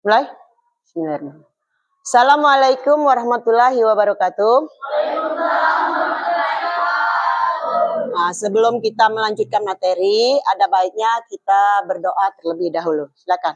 Mulai? Bismillahirrahmanirrahim. Assalamualaikum warahmatullahi wabarakatuh. Nah, sebelum kita melanjutkan materi, ada baiknya kita berdoa terlebih dahulu. Silakan.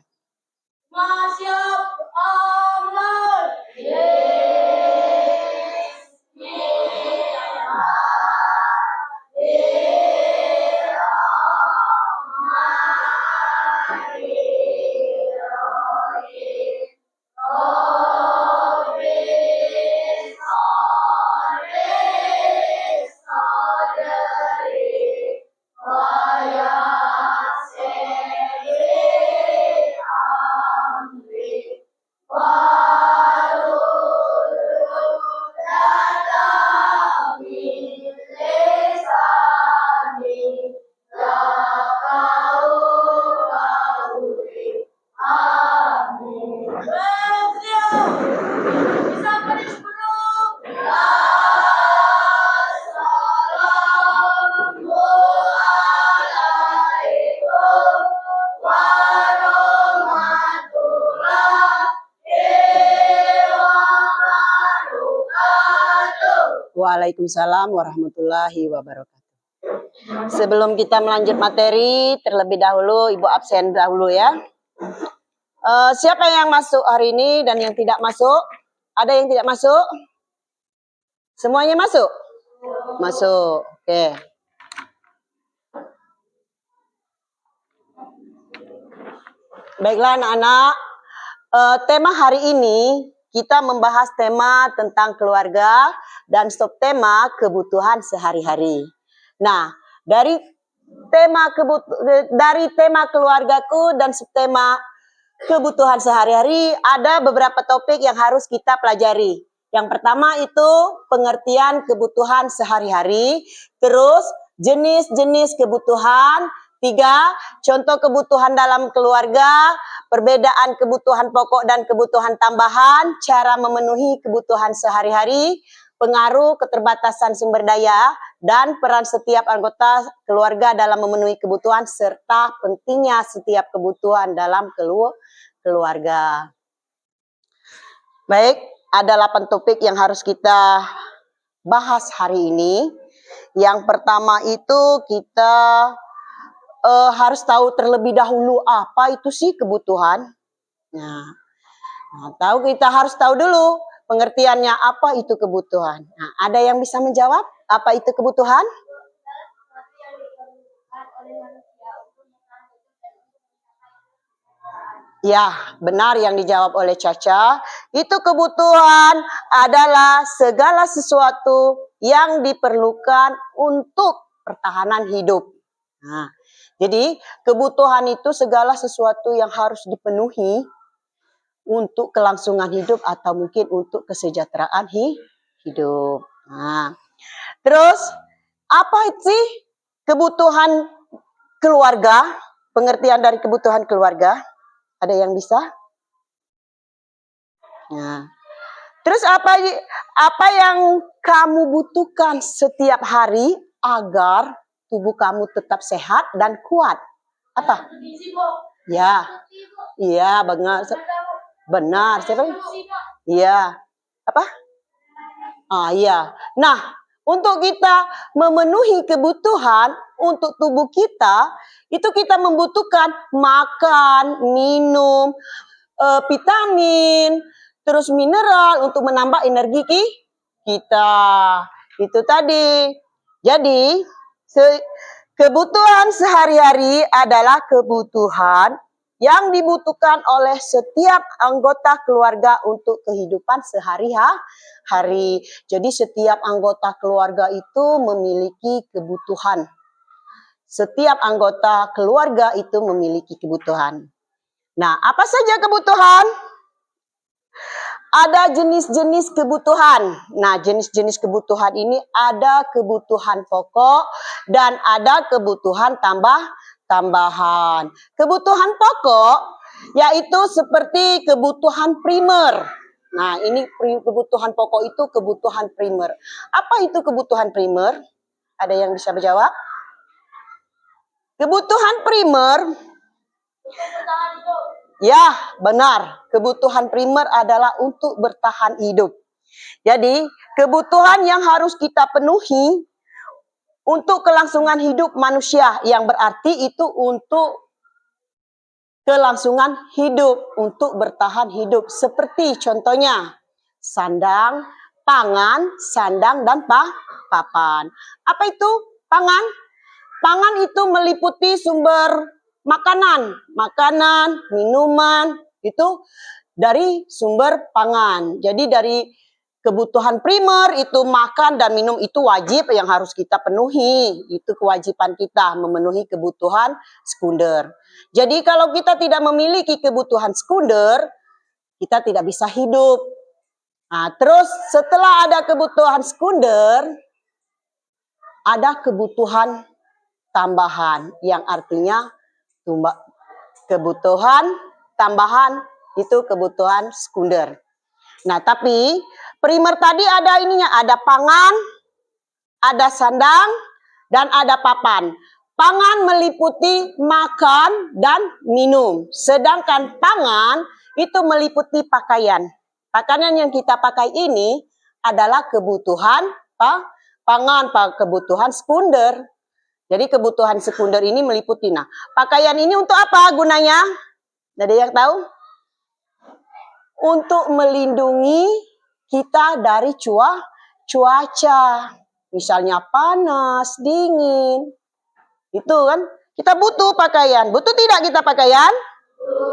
Waalaikumsalam warahmatullahi wabarakatuh. Sebelum kita melanjut materi, terlebih dahulu Ibu absen dahulu ya. Siapa yang masuk hari ini dan yang tidak masuk? Ada yang tidak masuk? Semuanya masuk? Masuk, oke. Baiklah anak-anak, tema hari ini kita membahas tema tentang keluarga dan subtema kebutuhan sehari-hari. Nah, dari tema keluargaku dan subtema kebutuhan sehari-hari ada beberapa topik yang harus kita pelajari. Yang pertama itu pengertian kebutuhan sehari-hari, terus jenis-jenis kebutuhan, 3, contoh kebutuhan dalam keluarga, perbedaan kebutuhan pokok dan kebutuhan tambahan, cara memenuhi kebutuhan sehari-hari, pengaruh keterbatasan sumber daya, dan peran setiap anggota keluarga dalam memenuhi kebutuhan, serta pentingnya setiap kebutuhan dalam keluarga. Baik, ada 8 topik yang harus kita bahas hari ini. Yang pertama itu kita harus tahu terlebih dahulu apa itu sih kebutuhan. Nah, kita harus tahu dulu pengertiannya apa itu kebutuhan. Nah, ada yang bisa menjawab apa itu kebutuhan? Ya, benar yang dijawab oleh Caca. Itu kebutuhan adalah segala sesuatu yang diperlukan untuk pertahanan hidup. Nah, jadi kebutuhan itu segala sesuatu yang harus dipenuhi untuk kelangsungan hidup atau mungkin untuk kesejahteraan hidup. Nah, terus apa sih kebutuhan keluarga? Pengertian dari kebutuhan keluarga? Ada yang bisa? Nah, terus apa yang kamu butuhkan setiap hari agar tubuh kamu tetap sehat dan kuat? Apa? Ya, iya benar. Benar, siapa? Iya. Apa? Iya. Nah, untuk kita memenuhi kebutuhan untuk tubuh kita, itu kita membutuhkan makan, minum, vitamin, terus mineral untuk menambah energi kita. Itu tadi. Jadi, kebutuhan sehari-hari adalah kebutuhan yang dibutuhkan oleh setiap anggota keluarga untuk kehidupan sehari-hari. Jadi setiap anggota keluarga itu memiliki kebutuhan. Setiap anggota keluarga itu memiliki kebutuhan. Nah, apa saja kebutuhan? Ada jenis-jenis kebutuhan. Nah, jenis-jenis kebutuhan ini ada kebutuhan pokok dan ada kebutuhan tambahan. Kebutuhan pokok yaitu seperti kebutuhan primer. Nah, ini kebutuhan pokok itu kebutuhan primer. Apa itu kebutuhan primer? Ada yang bisa menjawab? Kebutuhan primer Ya, benar. Kebutuhan primer adalah untuk bertahan hidup. Jadi, kebutuhan yang harus kita penuhi untuk kelangsungan hidup manusia, yang berarti itu untuk kelangsungan hidup, untuk bertahan hidup. Seperti contohnya, sandang, pangan, sandang, dan papan. Apa itu pangan? Pangan itu meliputi sumber makanan, minuman, itu dari sumber pangan. Jadi dari kebutuhan primer itu makan dan minum itu wajib yang harus kita penuhi. Itu kewajiban kita memenuhi kebutuhan sekunder. Jadi kalau kita tidak memiliki kebutuhan sekunder, kita tidak bisa hidup. Nah, terus setelah ada kebutuhan sekunder, ada kebutuhan tambahan, yang artinya kebutuhan tambahan itu kebutuhan sekunder. Nah, tapi primer tadi ada ininya, ada pangan, ada sandang, dan ada papan. Pangan meliputi makan dan minum, sedangkan pangan itu meliputi pakaian. Pakaian yang kita pakai ini adalah kebutuhan pangan, kebutuhan sekunder. Jadi kebutuhan sekunder ini meliputi. Nah, pakaian ini untuk apa gunanya? Ada yang tahu? Untuk melindungi kita dari cuaca. Misalnya panas, dingin. Itu kan. Kita butuh pakaian. Butuh tidak kita pakaian?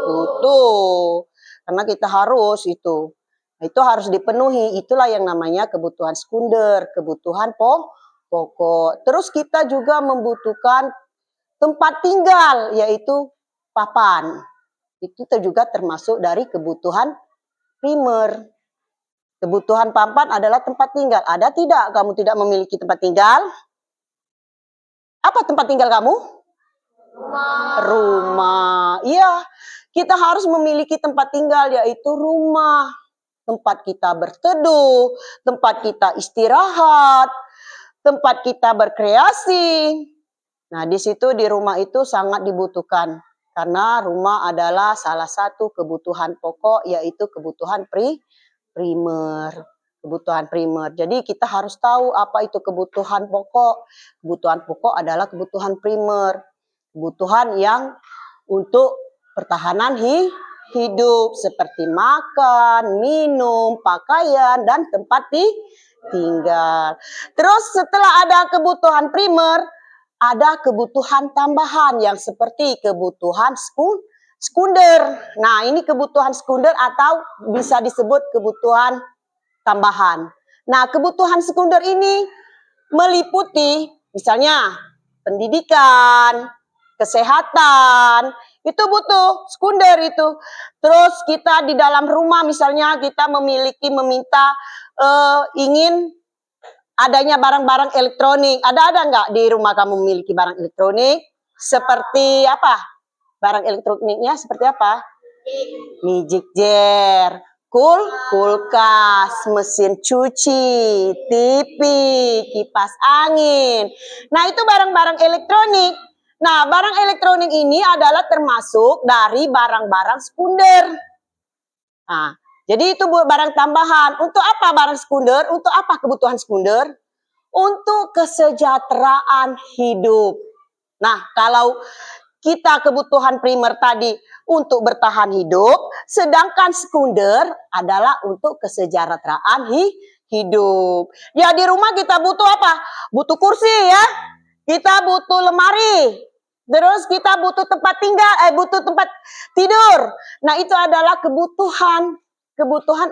Butuh. Karena kita harus itu. Itu harus dipenuhi. Itulah yang namanya kebutuhan sekunder. Kebutuhan pokok. Terus kita juga membutuhkan tempat tinggal, yaitu papan. Itu juga termasuk dari kebutuhan primer. Kebutuhan papan adalah tempat tinggal. Ada tidak kamu tidak memiliki tempat tinggal? Apa tempat tinggal kamu? Rumah. Iya, kita harus memiliki tempat tinggal, yaitu rumah. Tempat kita berteduh, tempat kita istirahat, tempat kita berkreasi. Nah, di situ di rumah itu sangat dibutuhkan. Karena rumah adalah salah satu kebutuhan pokok, yaitu kebutuhan primer. Kebutuhan primer. Jadi kita harus tahu apa itu kebutuhan pokok. Kebutuhan pokok adalah kebutuhan primer. Kebutuhan yang untuk pertahanan hidup. Seperti makan, minum, pakaian, dan tempat tinggal. Terus setelah ada kebutuhan primer, ada kebutuhan tambahan yang seperti kebutuhan sekunder. Nah, ini kebutuhan sekunder atau bisa disebut kebutuhan tambahan. Nah, kebutuhan sekunder ini meliputi misalnya pendidikan, kesehatan, itu butuh sekunder itu. Terus kita di dalam rumah misalnya kita meminta ingin adanya barang-barang elektronik. Ada nggak di rumah kamu memiliki barang elektronik? Seperti apa? Barang elektroniknya seperti apa? Magic jar, kulkas, mesin cuci, TV, kipas angin. Nah, itu barang-barang elektronik. Nah, barang elektronik ini adalah termasuk dari barang-barang sekunder. Nah, jadi itu barang tambahan. Untuk apa barang sekunder? Untuk apa kebutuhan sekunder? Untuk kesejahteraan hidup. Nah, kalau kita kebutuhan primer tadi untuk bertahan hidup, sedangkan sekunder adalah untuk kesejahteraan hidup. Ya, di rumah kita butuh apa? Butuh kursi ya. Kita butuh lemari. Terus kita butuh tempat tinggal, butuh tempat tidur. Nah, itu adalah kebutuhan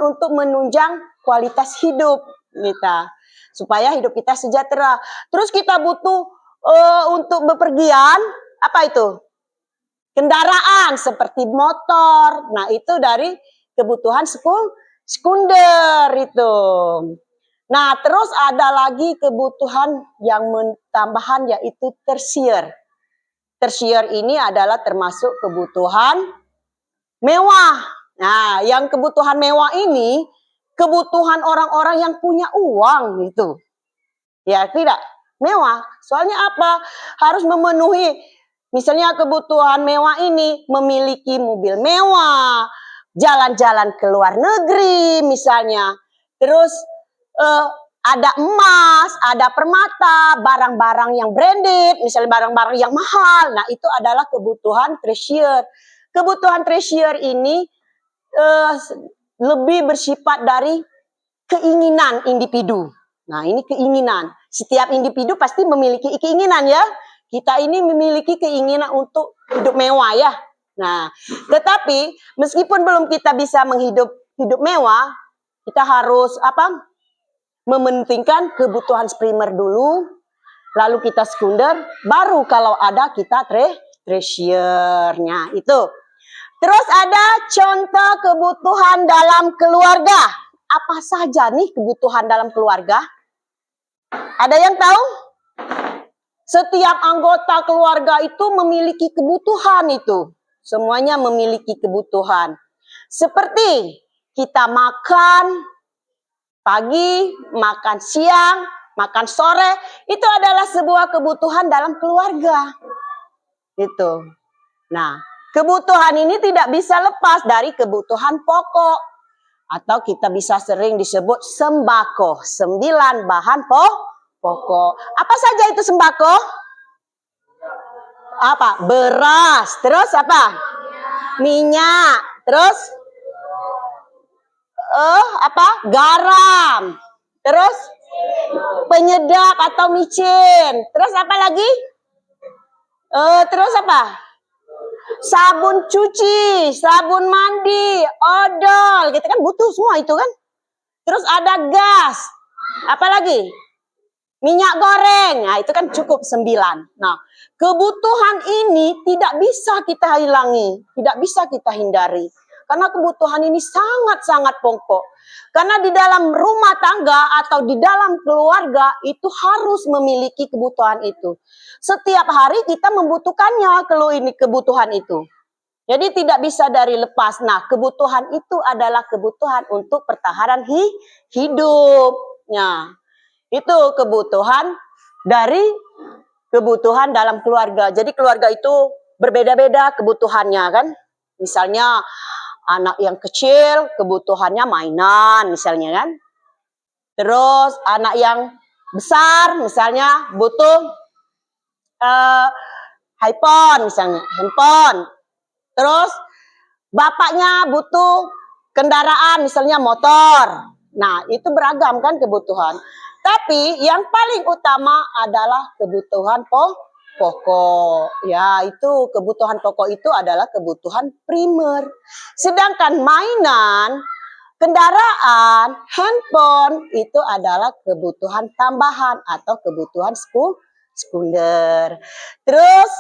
untuk menunjang kualitas hidup kita, supaya hidup kita sejahtera. Terus kita butuh untuk bepergian, apa itu? Kendaraan seperti motor. Nah, itu dari kebutuhan sekunder itu. Nah, terus ada lagi kebutuhan yang tambahan, yaitu tersier. Tersier ini adalah termasuk kebutuhan mewah. Nah, yang kebutuhan mewah ini kebutuhan orang-orang yang punya uang gitu. Ya, tidak mewah. Soalnya apa? Harus memenuhi Misalnya kebutuhan mewah ini memiliki mobil mewah, jalan-jalan ke luar negeri misalnya. Terus ada emas, ada permata, barang-barang yang branded, misalnya barang-barang yang mahal. Nah, itu adalah kebutuhan treasure. Kebutuhan treasure ini lebih bersifat dari keinginan individu. Nah, ini keinginan. Setiap individu pasti memiliki keinginan ya. Kita ini memiliki keinginan untuk hidup mewah ya. Nah, tetapi meskipun belum kita bisa hidup mewah, kita harus mementingkan kebutuhan primer dulu, lalu kita sekunder, baru kalau ada kita treasure-nya itu. Terus ada contoh kebutuhan dalam keluarga. Apa saja nih kebutuhan dalam keluarga? Ada yang tahu? Setiap anggota keluarga itu memiliki kebutuhan itu. Semuanya memiliki kebutuhan. Seperti kita makan pagi, makan siang, makan sore. Itu adalah sebuah kebutuhan dalam keluarga. Itu. Nah, kebutuhan ini tidak bisa lepas dari kebutuhan pokok. Atau kita bisa sering disebut sembako. 9 bahan pokok. Apa saja itu sembako? Apa? Beras. Terus apa? Minyak. Terus? Garam. Terus? Penyedap atau micin. Terus apa lagi? Terus apa? Sabun cuci, sabun mandi, odol. Kita kan butuh semua itu kan. Terus ada gas. Apa lagi? Minyak goreng. Nah, itu kan cukup 9. Nah, kebutuhan ini tidak bisa kita hilangi. Tidak bisa kita hindari. Karena kebutuhan ini sangat-sangat pokok. Karena di dalam rumah tangga atau di dalam keluarga itu harus memiliki kebutuhan itu. Setiap hari kita membutuhkannya kalau ini kebutuhan itu. Jadi tidak bisa dari lepas. Nah, kebutuhan itu adalah kebutuhan untuk pertahanan hidupnya. Itu kebutuhan dari kebutuhan dalam keluarga. Jadi keluarga itu berbeda-beda kebutuhannya kan. Misalnya anak yang kecil kebutuhannya mainan misalnya kan. Terus anak yang besar misalnya butuh handphone misalnya, handphone. Terus bapaknya butuh kendaraan misalnya motor. Nah, itu beragam kan kebutuhan. Tapi yang paling utama adalah kebutuhan pokok. Ya, itu kebutuhan pokok itu adalah kebutuhan primer. Sedangkan mainan, kendaraan, handphone itu adalah kebutuhan tambahan atau kebutuhan sekunder. Terus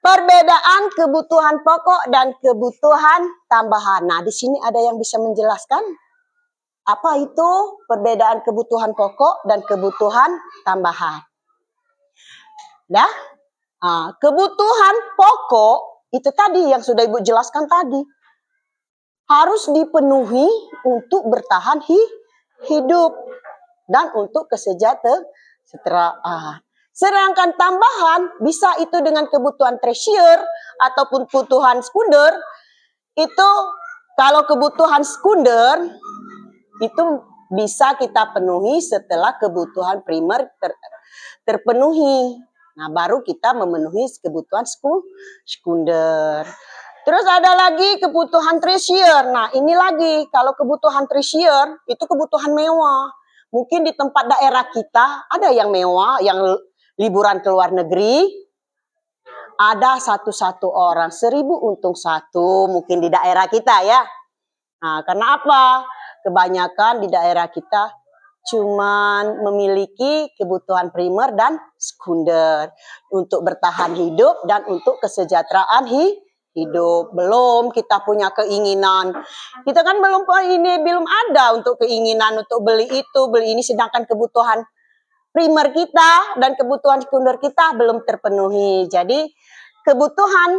perbedaan kebutuhan pokok dan kebutuhan tambahan. Nah, di sini ada yang bisa menjelaskan? Apa itu perbedaan kebutuhan pokok dan kebutuhan tambahan? Nah, kebutuhan pokok itu tadi yang sudah Ibu jelaskan tadi. Harus dipenuhi untuk bertahan hidup dan untuk kesejahteraan. Sedangkan tambahan bisa itu dengan kebutuhan treasure ataupun kebutuhan sekunder. Itu kalau kebutuhan sekunder itu bisa kita penuhi setelah kebutuhan primer terpenuhi. Nah, baru kita memenuhi kebutuhan sekunder. Terus ada lagi kebutuhan treasure. Nah, ini lagi kalau kebutuhan treasure itu kebutuhan mewah. Mungkin di tempat daerah kita ada yang mewah, yang liburan ke luar negeri. Ada satu orang, 1000 untung satu mungkin di daerah kita ya. Nah, karena apa? Kebanyakan di daerah kita cuman memiliki kebutuhan primer dan sekunder untuk bertahan hidup dan untuk kesejahteraan hidup. Belum kita punya keinginan. Kita kan belum ada untuk keinginan untuk beli itu, beli ini, sedangkan kebutuhan primer kita dan kebutuhan sekunder kita belum terpenuhi. Jadi kebutuhan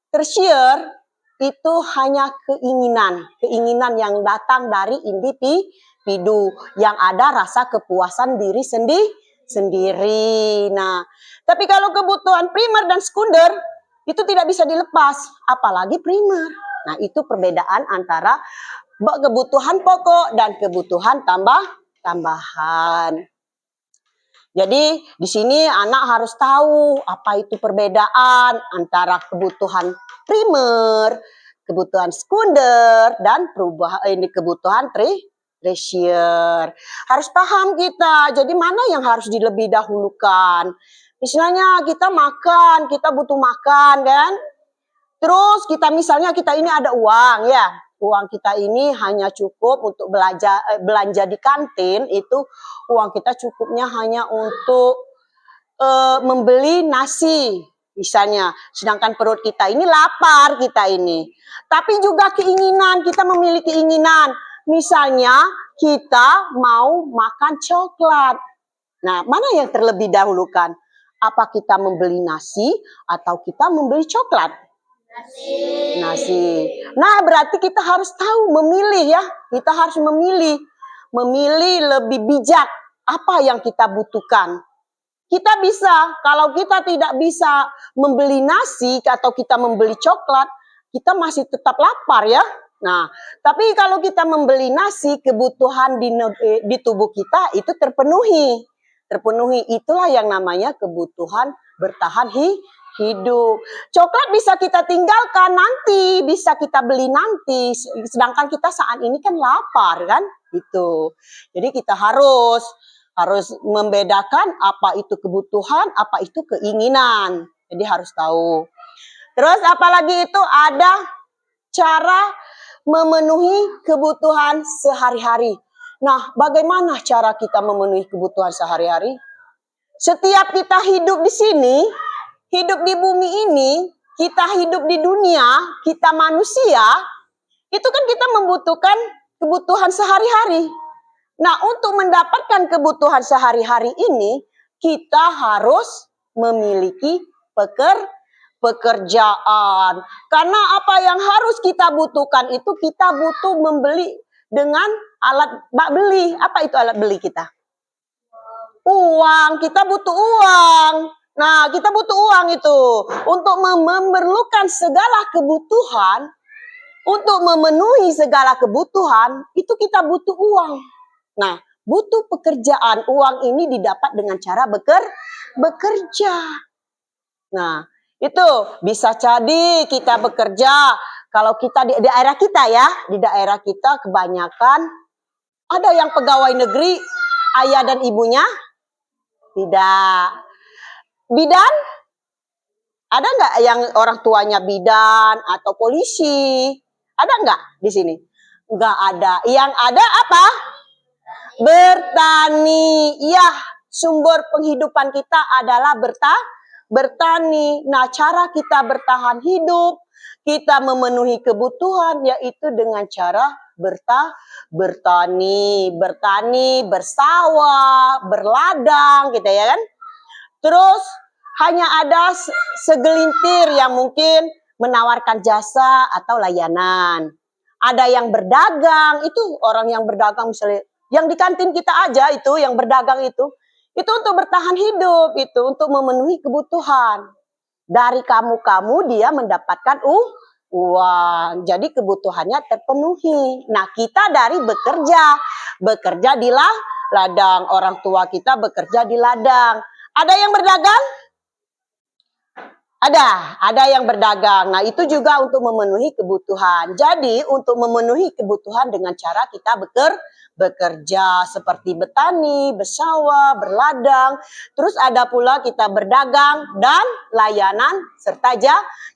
tersier itu hanya keinginan yang datang dari individu yang ada rasa kepuasan diri sendiri. Nah, tapi kalau kebutuhan primer dan sekunder itu tidak bisa dilepas, apalagi primer. Nah, itu perbedaan antara kebutuhan pokok dan kebutuhan tambahan. Jadi di sini anak harus tahu apa itu perbedaan antara kebutuhan primer, kebutuhan sekunder, dan kebutuhan tersier. Harus paham kita. Jadi mana yang harus dilebih dahulukan? Misalnya kita makan, kita butuh makan kan? Terus misalnya kita ini ada uang ya. Uang kita ini hanya cukup untuk belanja di kantin, itu uang kita cukupnya hanya untuk membeli nasi misalnya. Sedangkan perut kita ini lapar kita ini. Tapi juga keinginan, kita memiliki keinginan. Misalnya kita mau makan coklat. Nah, mana yang terlebih dahulukan? Apa kita membeli nasi atau kita membeli coklat? Nasi. Nah, berarti kita harus tahu memilih ya. Kita harus memilih lebih bijak apa yang kita butuhkan. Kita bisa, kalau kita tidak bisa membeli nasi atau kita membeli coklat, kita masih tetap lapar ya. Nah, tapi kalau kita membeli nasi, kebutuhan di tubuh kita itu terpenuhi. Itulah yang namanya kebutuhan bertahan hidup. Coklat bisa kita tinggalkan nanti, bisa kita beli nanti. Sedangkan kita saat ini kan lapar kan, gitu. Jadi kita harus membedakan apa itu kebutuhan, apa itu keinginan. Jadi harus tahu. Terus apalagi itu ada cara memenuhi kebutuhan sehari-hari. Nah, bagaimana cara kita memenuhi kebutuhan sehari-hari? Setiap kita hidup di sini, hidup di bumi ini, kita hidup di dunia, kita manusia, itu kan kita membutuhkan kebutuhan sehari-hari. Nah, untuk mendapatkan kebutuhan sehari-hari ini, kita harus memiliki pekerjaan. Karena apa yang harus kita butuhkan itu kita butuh membeli dengan alat beli. Apa itu alat beli kita? Uang, kita butuh uang. Nah, kita butuh uang itu untuk memerlukan segala kebutuhan, untuk memenuhi segala kebutuhan, itu kita butuh uang. Nah, butuh pekerjaan. Uang ini didapat dengan cara bekerja. Nah, itu bisa jadi kita bekerja. Kalau kita di daerah kita ya, di daerah kita kebanyakan ada yang pegawai negeri, ayah dan ibunya tidak. Bidan? Ada nggak yang orang tuanya bidan atau polisi? Ada nggak di sini? Nggak ada. Yang ada apa? Bertani. Ya, sumber penghidupan kita adalah bertani. Nah, cara kita bertahan hidup, kita memenuhi kebutuhan yaitu dengan cara bertani, bersawah, berladang gitu ya kan. Terus hanya ada segelintir yang mungkin menawarkan jasa atau layanan. Ada yang berdagang, itu orang yang berdagang misalnya yang di kantin kita aja itu yang berdagang itu untuk bertahan hidup, itu untuk memenuhi kebutuhan. Dari kamu dia mendapatkan uang. Jadi kebutuhannya terpenuhi. Nah, kita dari bekerja di ladang. Orang tua kita bekerja di ladang. Ada yang berdagang? Ada yang berdagang. Nah, itu juga untuk memenuhi kebutuhan. Jadi, untuk memenuhi kebutuhan dengan cara kita bekerja seperti bertani, bersawah, berladang. Terus ada pula kita berdagang dan layanan serta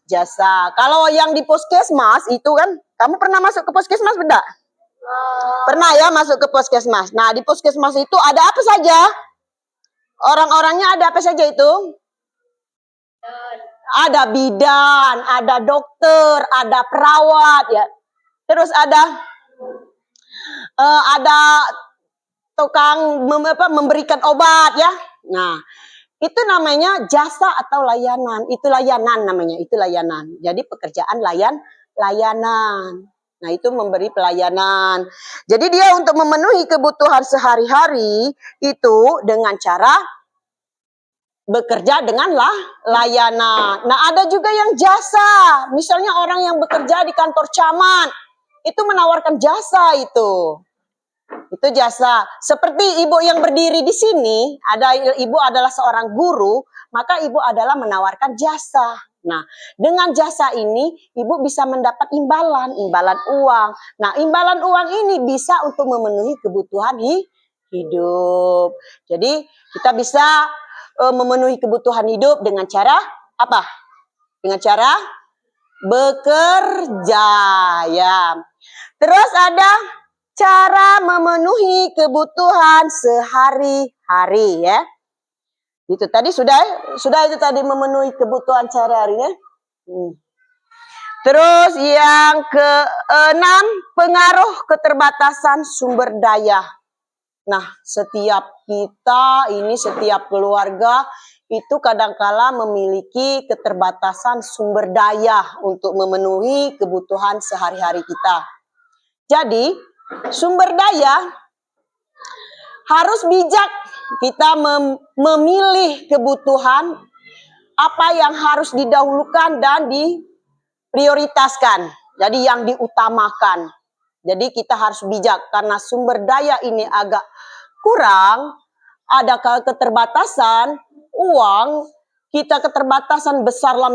jasa. Kalau yang di puskesmas itu kan, kamu pernah masuk ke puskesmas beda? Pernah ya masuk ke puskesmas. Nah, di puskesmas itu ada apa saja? Orang-orangnya ada apa saja itu? Ada bidan, ada dokter, ada perawat ya. Terus ada tukang memberikan obat ya. Nah, itu namanya jasa atau layanan. Itu layanan namanya, itu layanan. Jadi pekerjaan layanan. Nah, itu memberi pelayanan. Jadi dia untuk memenuhi kebutuhan sehari-hari itu dengan cara bekerja dengan layanan. Nah, ada juga yang jasa. Misalnya orang yang bekerja di kantor camat, itu menawarkan jasa itu. Itu jasa. Seperti ibu yang berdiri di sini, ibu adalah seorang guru, maka ibu adalah menawarkan jasa. Nah, dengan jasa ini ibu bisa mendapat imbalan uang. Nah, imbalan uang ini bisa untuk memenuhi kebutuhan hidup. Jadi, kita bisa memenuhi kebutuhan hidup dengan cara apa? Dengan cara bekerja, ya. Terus ada cara memenuhi kebutuhan sehari-hari, ya. Itu tadi sudah itu tadi memenuhi kebutuhan sehari-hari, ya. Terus yang keenam, pengaruh keterbatasan sumber daya. Nah, setiap keluarga itu kadangkala memiliki keterbatasan sumber daya untuk memenuhi kebutuhan sehari-hari kita. Jadi, sumber daya harus bijak kita memilih kebutuhan apa yang harus didahulukan dan diprioritaskan. Jadi yang diutamakan. Jadi kita harus bijak karena sumber daya ini agak kurang, ada keterbatasan uang, kita keterbatasan besarlah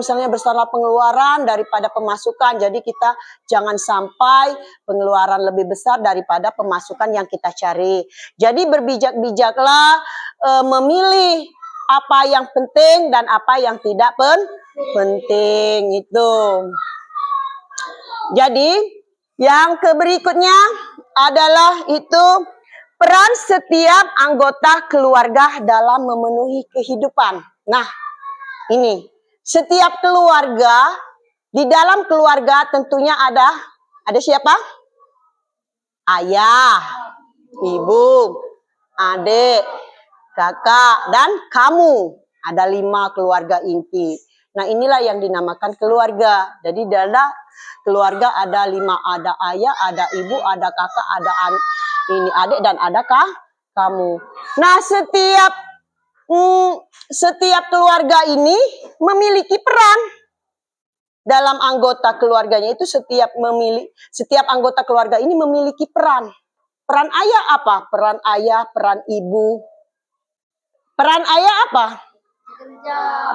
pengeluaran daripada pemasukan. Jadi kita jangan sampai pengeluaran lebih besar daripada pemasukan yang kita cari. Jadi berbijak-bijaklah memilih apa yang penting dan apa yang tidak penting itu. Jadi yang berikutnya adalah itu peran setiap anggota keluarga dalam memenuhi kehidupan. Nah, ini setiap keluarga, di dalam keluarga tentunya ada siapa? Ayah, ibu, adik, kakak, dan kamu. Ada 5 keluarga inti. Nah, inilah yang dinamakan keluarga. Jadi dalam keluarga ada 5, ada ayah, ada ibu, ada kakak, ada adik, dan ada kamu. Nah, setiap keluarga ini memiliki peran dalam anggota keluarganya itu. Setiap anggota keluarga ini memiliki peran. Peran ayah apa? Peran ayah, peran ibu. Peran ayah apa?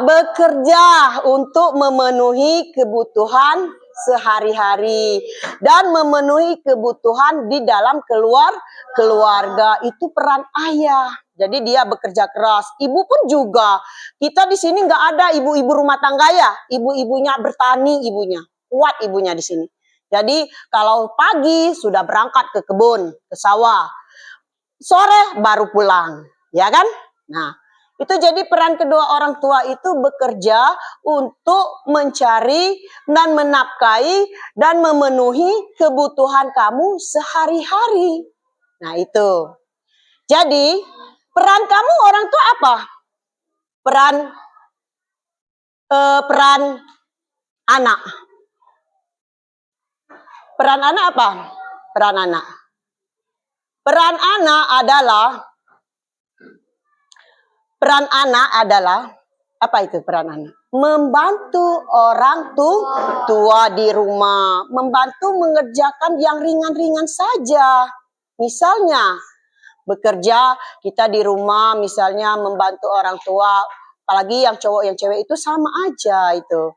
Bekerja untuk memenuhi kebutuhan sehari-hari dan memenuhi kebutuhan di dalam keluarga. Itu peran ayah. Jadi dia bekerja keras. Ibu pun juga. Kita di sini nggak ada ibu-ibu rumah tangga ya. Ibu-ibunya bertani, kuat ibunya di sini. Jadi kalau pagi sudah berangkat ke kebun, ke sawah, sore baru pulang, ya kan? Nah, itu jadi peran kedua orang tua itu bekerja untuk mencari dan menafkahi dan memenuhi kebutuhan kamu sehari-hari. Nah, itu. Jadi, peran kamu orang tua apa? Peran anak. Peran anak apa? Peran anak. Peran anak adalah apa itu peran anak? Membantu orang tua di rumah, membantu mengerjakan yang ringan-ringan saja. Misalnya bekerja kita di rumah, misalnya membantu orang tua, apalagi yang cowok yang cewek itu sama aja itu.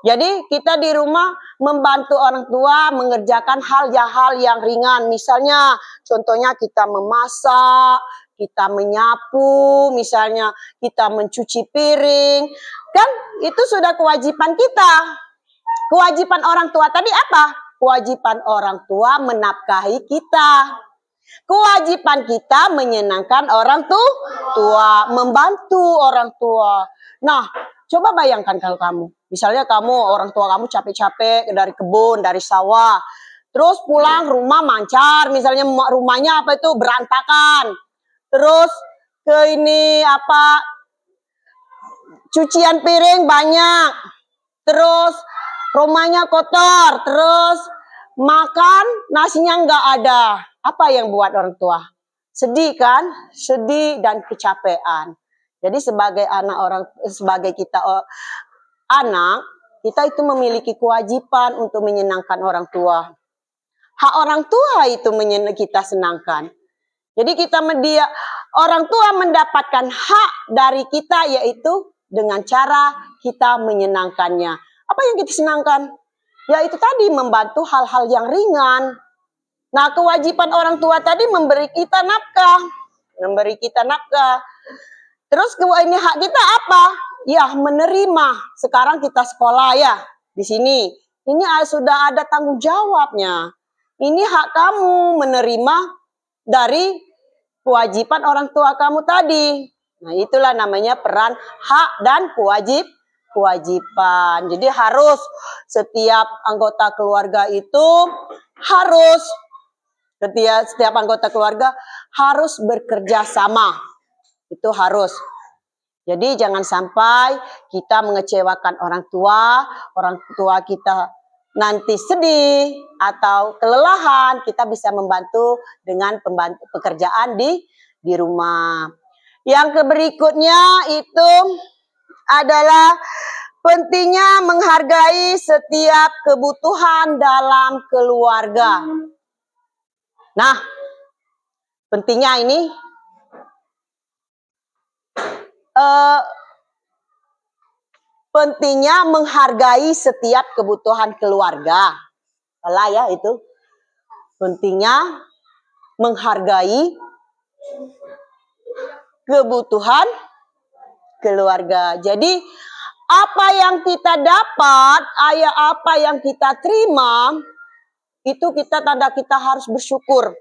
Jadi kita di rumah membantu orang tua mengerjakan hal yang ringan. Misalnya contohnya kita memasak, kita menyapu, misalnya kita mencuci piring. Kan itu sudah kewajiban kita. Kewajiban orang tua tadi apa? Kewajiban orang tua menafkahi kita. Kewajiban kita menyenangkan orang tua, membantu orang tua. Nah, coba bayangkan kalau kamu, misalnya orang tua kamu capek-capek dari kebun, dari sawah, terus pulang rumah mancar, misalnya rumahnya berantakan, terus cucian piring banyak, terus rumahnya kotor, terus makan nasinya nggak ada. Apa yang buat orang tua? Sedih kan? Sedih dan kecapean. Jadi sebagai sebagai kita anak, kita itu memiliki kewajiban untuk menyenangkan orang tua. Hak orang tua itu kita senangkan. Jadi orang tua mendapatkan hak dari kita, yaitu dengan cara kita menyenangkannya. Apa yang kita senangkan? Ya itu tadi, membantu hal-hal yang ringan. Nah, kewajiban orang tua tadi memberi kita nafkah. Terus ini hak kita apa? Ya, menerima. Sekarang kita sekolah ya, di sini. Ini sudah ada tanggung jawabnya. Ini hak kamu menerima dari kewajiban orang tua kamu tadi. Nah, itulah namanya peran hak dan kewajiban. Jadi harus setiap anggota keluarga itu harus setiap anggota keluarga harus bekerja sama. Itu harus. Jadi jangan sampai kita mengecewakan orang tua kita nanti sedih atau kelelahan, kita bisa membantu dengan pekerjaan di rumah. Yang berikutnya itu adalah pentingnya menghargai setiap kebutuhan dalam keluarga. Nah, pentingnya ini pentingnya menghargai setiap kebutuhan keluarga. Salah ya itu. Pentingnya menghargai kebutuhan keluarga. Jadi apa yang kita dapat, apa yang kita terima, itu kita harus bersyukur.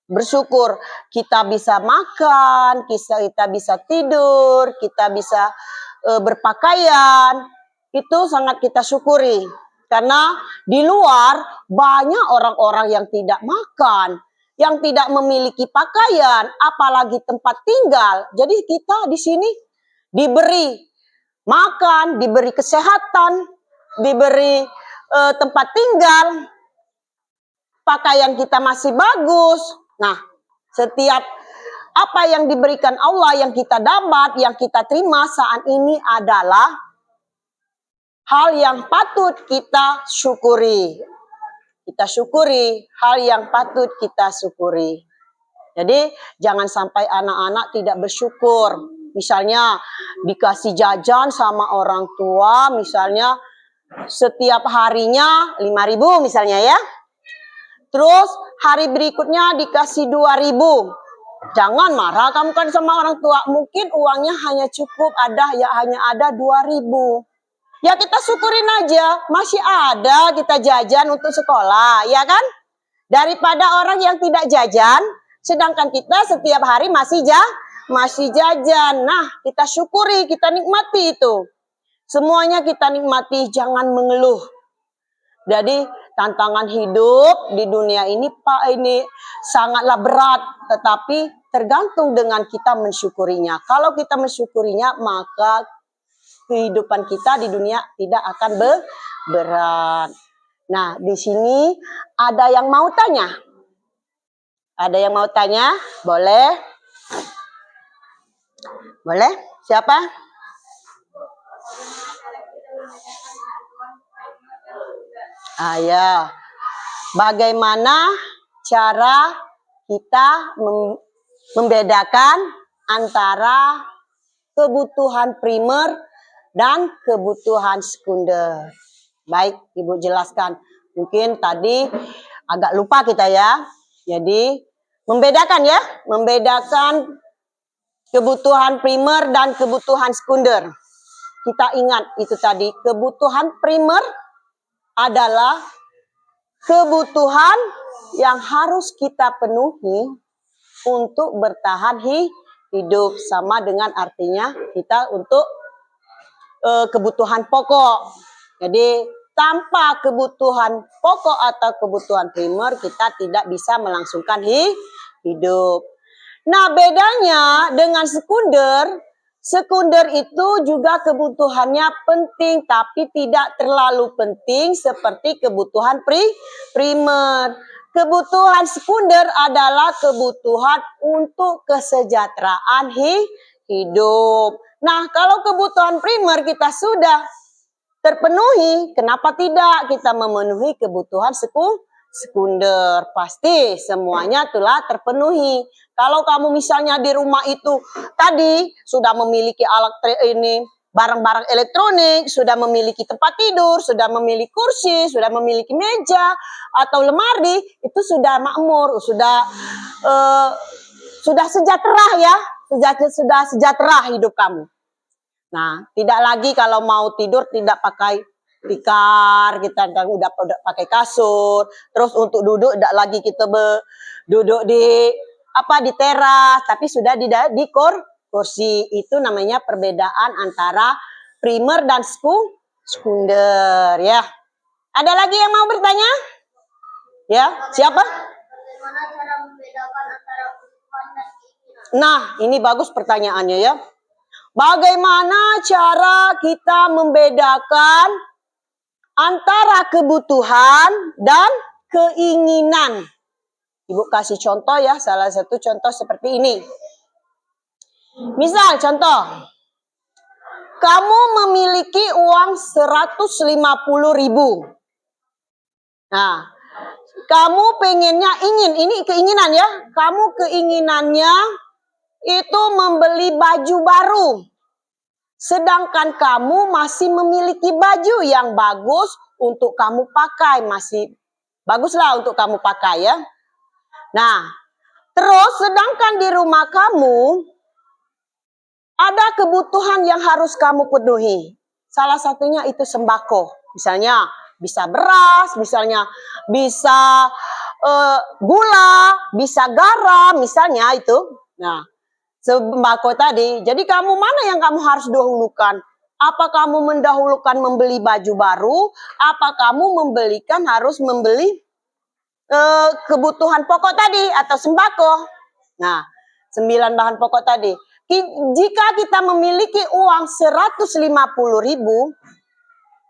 Bersyukur kita bisa makan, kita bisa tidur, kita bisa berpakaian, itu sangat kita syukuri. Karena di luar banyak orang-orang yang tidak makan, yang tidak memiliki pakaian, apalagi tempat tinggal. Jadi kita di sini diberi makan, diberi kesehatan, diberi tempat tinggal, pakaian kita masih bagus. Nah, setiap apa yang diberikan Allah, yang kita dapat, yang kita terima saat ini adalah hal yang patut kita syukuri. Kita syukuri hal yang patut kita syukuri. Jadi jangan sampai anak-anak tidak bersyukur. Misalnya dikasih jajan sama orang tua, misalnya setiap harinya 5.000 misalnya ya. Terus hari berikutnya dikasih 2.000. Jangan marah kamu kan sama orang tua. Mungkin uangnya hanya cukup hanya ada 2.000. Ya kita syukurin aja. Masih ada kita jajan untuk sekolah, ya kan? Daripada orang yang tidak jajan, sedangkan kita setiap hari masih jajan. Nah, kita syukuri, kita nikmati itu. Semuanya kita nikmati, jangan mengeluh. Jadi tantangan hidup di dunia ini sangatlah berat, tetapi tergantung dengan kita mensyukurinya. Kalau kita mensyukurinya, maka kehidupan kita di dunia tidak akan berat. Nah, di sini ada yang mau tanya? Ada yang mau tanya? Boleh? Boleh? Siapa? Ya. Bagaimana cara kita membedakan antara kebutuhan primer dan kebutuhan sekunder? Baik, Ibu jelaskan. Mungkin tadi agak lupa kita ya. Jadi membedakan ya, membedakan kebutuhan primer dan kebutuhan sekunder. Kita ingat itu tadi, kebutuhan primer adalah kebutuhan yang harus kita penuhi untuk bertahan hidup. Sama dengan artinya kita untuk kebutuhan pokok. Jadi tanpa kebutuhan pokok atau kebutuhan primer kita tidak bisa melangsungkan hidup. Nah, bedanya dengan sekunder, sekunder itu juga kebutuhannya penting, tapi tidak terlalu penting seperti kebutuhan primer. Kebutuhan sekunder adalah kebutuhan untuk kesejahteraan hidup. Nah, kalau kebutuhan primer kita sudah terpenuhi, kenapa tidak kita memenuhi kebutuhan sekunder? Pasti semuanya telah terpenuhi. Kalau kamu misalnya di rumah itu tadi sudah memiliki alat barang-barang elektronik, sudah memiliki tempat tidur, sudah memiliki kursi, sudah memiliki meja atau lemari, itu sudah makmur, sudah sejahtera ya, sudah sejahtera hidup kamu. Nah, tidak lagi kalau mau tidur tidak pakai tikar, kita udah pakai kasur. Terus untuk duduk tidak lagi kita duduk di teras, tapi sudah di kursi. Itu namanya perbedaan antara primer dan sekunder ya. Ada lagi yang mau bertanya? Ya, siapa? Bagaimana cara membedakan antara kebutuhan dan keinginan? Nah, ini bagus pertanyaannya ya. Bagaimana cara kita membedakan antara kebutuhan dan keinginan? Ibu kasih contoh ya, salah satu contoh seperti ini. Misal contoh, kamu memiliki uang 150.000. Nah, kamu pengennya ini keinginan ya. Kamu keinginannya itu membeli baju baru. Sedangkan kamu masih memiliki baju yang bagus untuk kamu pakai. Masih baguslah untuk kamu pakai ya. Nah, terus sedangkan di rumah kamu ada kebutuhan yang harus kamu penuhi. Salah satunya itu sembako. Misalnya bisa beras, misalnya bisa gula, bisa garam, misalnya itu. Nah, sembako tadi. Jadi kamu mana yang kamu harus dahulukan? Apa kamu mendahulukan membeli baju baru? Apa kamu harus membeli kebutuhan pokok tadi atau sembako? Nah, 9 bahan pokok tadi. Jika kita memiliki uang 150.000,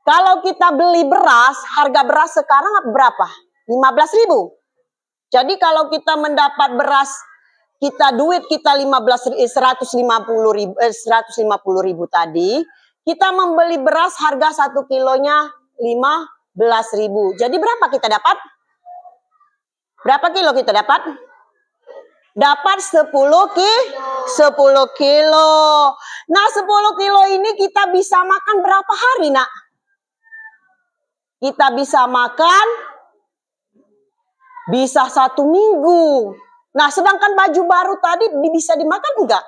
kalau kita beli beras, harga beras sekarang berapa? 15.000. Jadi kalau kita mendapat beras, duit kita 150.000 tadi, kita membeli beras harga 1 kilonya 15.000. Jadi berapa kita dapat? Berapa kilo kita dapat? Dapat 10 kilo. Nah, 10 kilo ini kita bisa makan berapa hari, Nak? Kita bisa makan bisa 1 minggu. Nah, sedangkan baju baru tadi bisa dimakan enggak?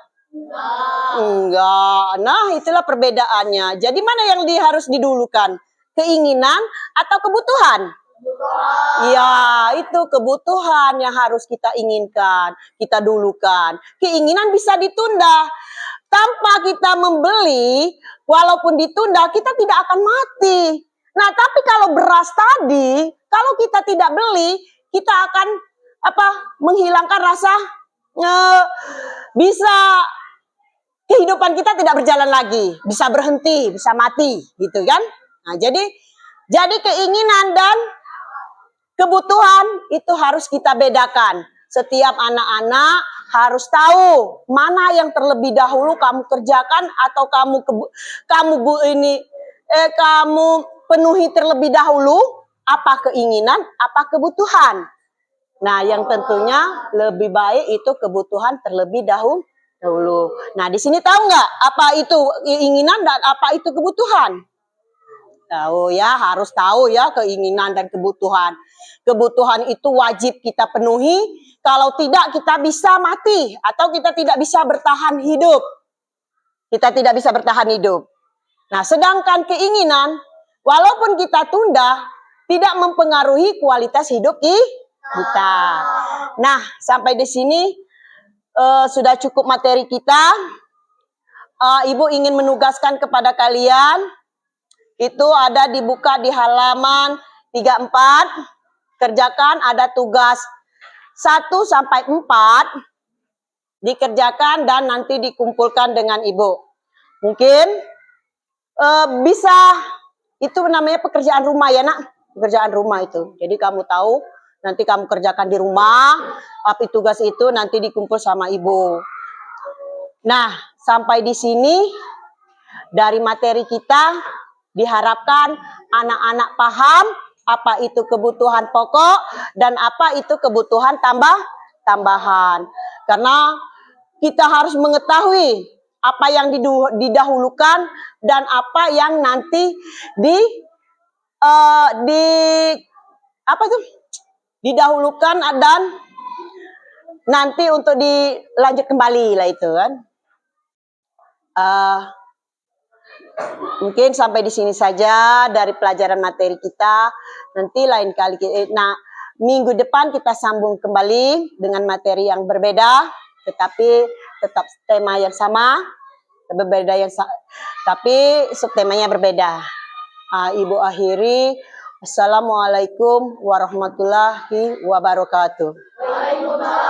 Enggak. Nah, itulah perbedaannya. Jadi mana yang harus didulukan? Keinginan atau kebutuhan? Ya, itu kebutuhan yang harus kita inginkan, kita dulukan. Keinginan bisa ditunda. Tanpa kita membeli, walaupun ditunda, kita tidak akan mati. Nah, tapi kalau beras tadi, kalau kita tidak beli, kita akan menghilangkan rasa bisa kehidupan kita tidak berjalan lagi, bisa berhenti, bisa mati, gitu kan? Nah, jadi keinginan dan kebutuhan itu harus kita bedakan. Setiap anak-anak harus tahu mana yang terlebih dahulu kamu kerjakan atau kamu penuhi terlebih dahulu, apa keinginan, apa kebutuhan. Nah, yang tentunya lebih baik itu kebutuhan terlebih dahulu. Nah, di sini tahu nggak apa itu keinginan dan apa itu kebutuhan? Tahu ya, harus tahu ya keinginan dan kebutuhan. Kebutuhan itu wajib kita penuhi, kalau tidak kita bisa mati atau kita tidak bisa bertahan hidup. Kita tidak bisa bertahan hidup. Nah, sedangkan keinginan, walaupun kita tunda, tidak mempengaruhi kualitas hidup kita. Nah, sampai di sini sudah cukup materi kita. Ibu ingin menugaskan kepada kalian. Itu ada dibuka di halaman 34. Kerjakan, ada tugas 1 sampai 4. Dikerjakan dan nanti dikumpulkan dengan ibu. Mungkin bisa, itu namanya pekerjaan rumah ya, Nak. Pekerjaan rumah itu. Jadi kamu tahu, nanti kamu kerjakan di rumah. Tapi tugas itu nanti dikumpul sama ibu. Nah, sampai di sini dari materi kita diharapkan anak-anak paham apa itu kebutuhan pokok dan apa itu kebutuhan tambahan. Karena kita harus mengetahui apa yang didahulukan dan apa yang nanti didahulukan dan nanti untuk dilanjut kembali lah itu kan. Mungkin sampai di sini saja dari pelajaran materi kita. Nanti lain kali, minggu depan kita sambung kembali dengan materi yang berbeda, tetapi tetap tema yang sama, tapi subtemanya berbeda. Ibu akhiri, Assalamualaikum warahmatullahi wabarakatuh. Waalaikumsalam.